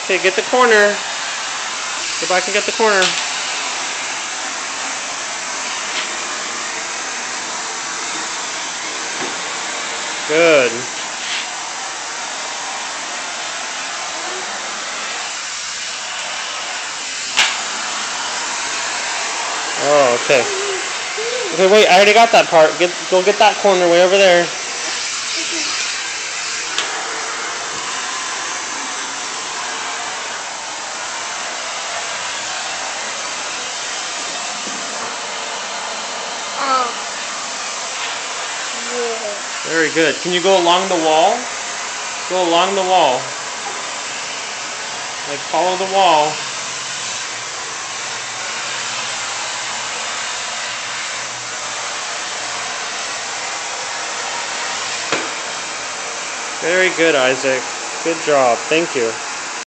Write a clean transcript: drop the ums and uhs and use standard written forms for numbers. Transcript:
Okay, get the corner. Go back and get the corner. Good. Oh, okay. Okay, wait, I already got that part. Go get that corner way over there. Very good. Can you go along the wall? Go along the wall. Like, follow the wall. Very good, Isaac. Good job. Thank you.